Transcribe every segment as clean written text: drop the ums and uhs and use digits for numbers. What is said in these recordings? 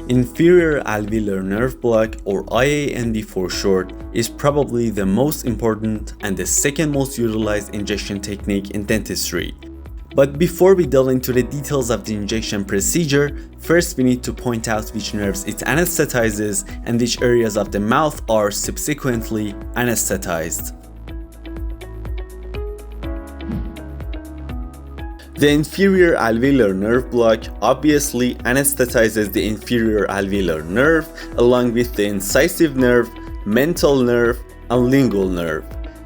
Inferior alveolar nerve block, or IANB for short, is probably the most important and the second most utilized injection technique in dentistry. But before we delve into the details of the injection procedure, first we need to point out which nerves it anesthetizes and which areas of the mouth are subsequently anesthetized. The inferior alveolar nerve block obviously anesthetizes the inferior alveolar nerve along with the incisive nerve, mental nerve, and lingual nerve.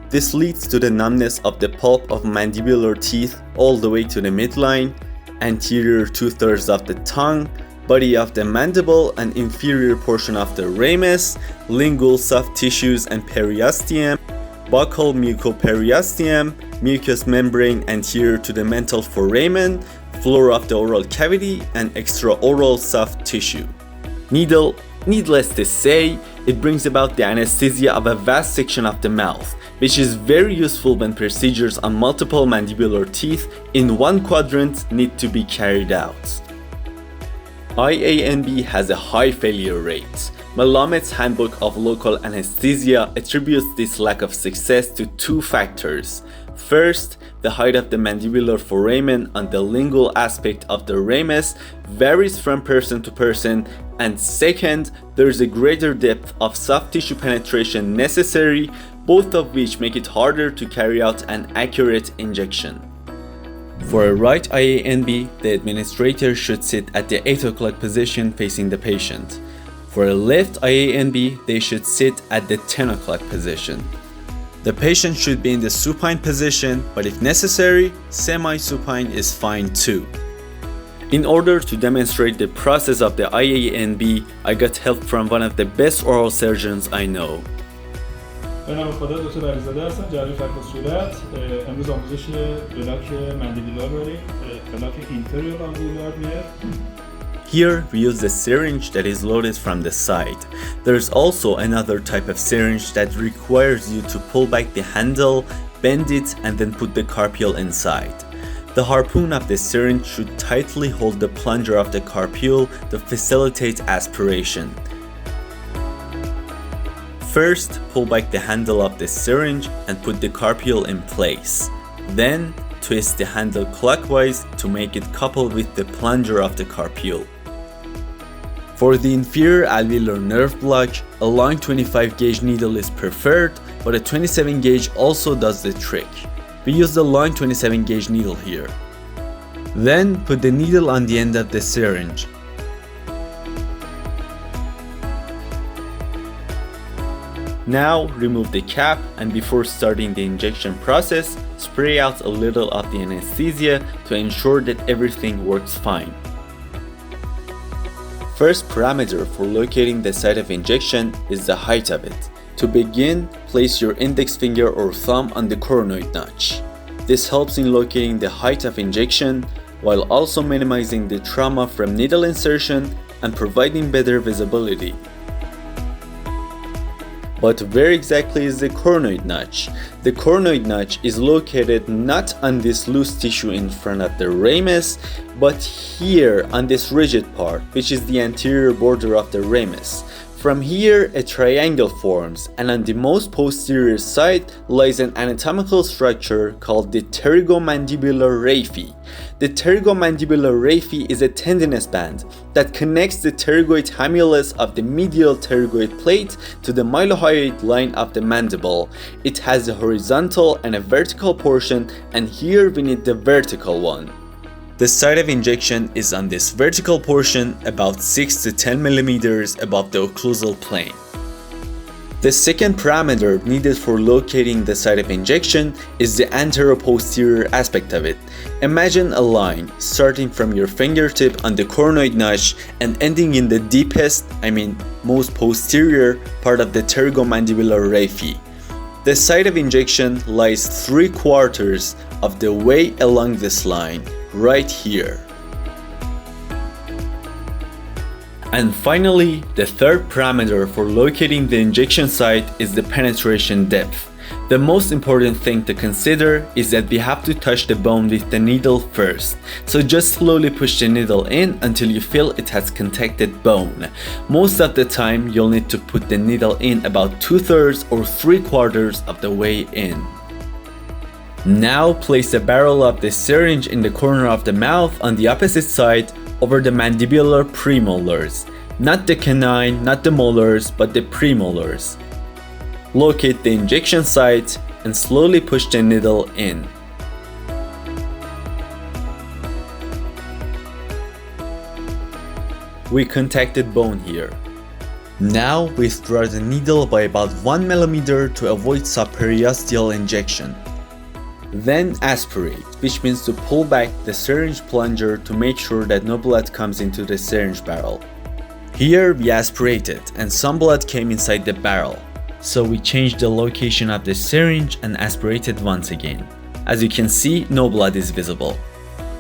This leads to the numbness of the pulp of mandibular teeth all the way to the midline, anterior 2/3 of the tongue, body of the mandible and inferior portion of the ramus, lingual soft tissues and periosteum, buccal mucoperiosteum, mucous membrane anterior to the mental foramen, floor of the oral cavity, and extraoral soft tissue. Needless to say, it brings about the anesthesia of a vast section of the mouth, which is very useful when procedures on multiple mandibular teeth in one quadrant need to be carried out. IANB has a high failure rate. Melamet's Handbook of Local Anesthesia attributes this lack of success to two factors. First, the height of the mandibular foramen on the lingual aspect of the ramus varies from person to person, and second, there is a greater depth of soft tissue penetration necessary, both of which make it harder to carry out an accurate injection. For a right IANB, the administrator should sit at the 8 o'clock position facing the patient. For a left IANB, they should sit at the 10 o'clock position. The patient should be in the supine position, but if necessary, semi-supine is fine too. In order to demonstrate the process of the IANB, I got help from one of the best oral surgeons I know. به نام خدا دکتر علیزاده هستم، جراح فک و صورت. امروز آموزش بلاک مندیبولار داریم، بلاک اینتریور آنگولار میاد. Here we use the syringe that is loaded from the side. There is also another type of syringe that requires you to pull back the handle, bend it, and then put the carpule inside. The harpoon of the syringe should tightly hold the plunger of the carpule to facilitate aspiration. First, pull back the handle of the syringe and put the carpule in place. Then, twist the handle clockwise to make it couple with the plunger of the carpule. For the inferior alveolar nerve block, a long 25 gauge needle is preferred, but a 27 gauge also does the trick. We use the long 27 gauge needle here. Then, put the needle on the end of the syringe. Now, remove the cap, and before starting the injection process, spray out a little of the anesthesia to ensure that everything works fine. First parameter for locating the site of injection is the height of it. To begin, place your index finger or thumb on the coronoid notch. This helps in locating the height of injection while also minimizing the trauma from needle insertion and providing better visibility. But where exactly is the coronoid notch? The coronoid notch is located not on this loose tissue in front of the ramus, but here on this rigid part, which is the anterior border of the ramus. From here, a triangle forms, and on the most posterior side lies an anatomical structure called the pterygomandibular raphe. The pterygomandibular raphe is a tendinous band that connects the pterygoid hamulus of the medial pterygoid plate to the mylohyoid line of the mandible. It has a horizontal and a vertical portion, and here we need the vertical one. The site of injection is on this vertical portion about 6 to 10 millimeters above the occlusal plane. The second parameter needed for locating the site of injection is the anteroposterior aspect of it. Imagine a line starting from your fingertip on the coronoid notch and ending in the deepest, most posterior part of the pterygomandibular raphe. The site of injection lies 3/4 of the way along this line, right here. And finally, the third parameter for locating the injection site is the penetration depth. The most important thing to consider is that we have to touch the bone with the needle first. So just slowly push the needle in until you feel it has contacted bone. Most of the time you'll need to put the needle in about 2/3 or 3/4 of the way in. Now place the barrel of the syringe in the corner of the mouth on the opposite side over the mandibular premolars. Not the canine, not the molars, but the premolars. Locate the injection site and slowly push the needle in. We contacted bone here. Now withdraw the needle by about 1 mm to avoid subperiosteal injection. Then aspirate, which means to pull back the syringe plunger to make sure that no blood comes into the syringe barrel. Here we aspirated and some blood came inside the barrel. So we changed the location of the syringe and aspirated once again. As you can see, no blood is visible.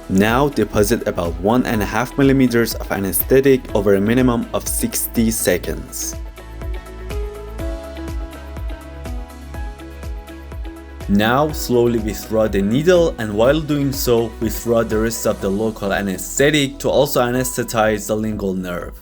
Now deposit about 1.5 mm of anesthetic over a minimum of 60 seconds. Now slowly withdraw the needle, and while doing so, withdraw the rest of the local anesthetic to also anesthetize the lingual nerve.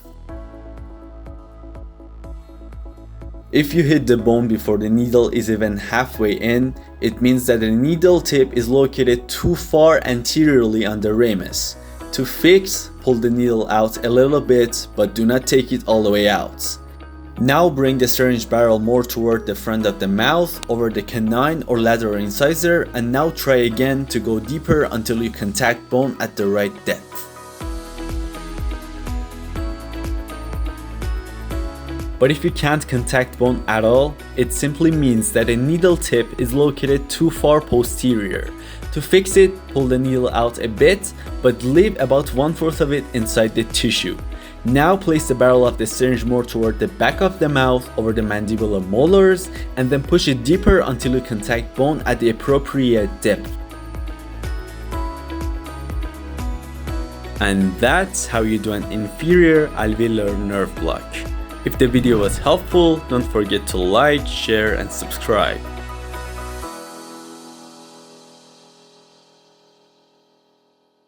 If you hit the bone before the needle is even halfway in, it means that the needle tip is located too far anteriorly on the ramus. To fix, pull the needle out a little bit, but do not take it all the way out. Now bring the syringe barrel more toward the front of the mouth over the canine or lateral incisor, and now try again to go deeper until you contact bone at the right depth. But if you can't contact bone at all, it simply means that a needle tip is located too far posterior. To fix it, pull the needle out a bit, but leave about 1/4 of it inside the tissue. Now place the barrel of the syringe more toward the back of the mouth over the mandibular molars, and then push it deeper until you contact bone at the appropriate depth. And that's how you do an inferior alveolar nerve block. If the video was helpful, don't forget to like, share, and subscribe.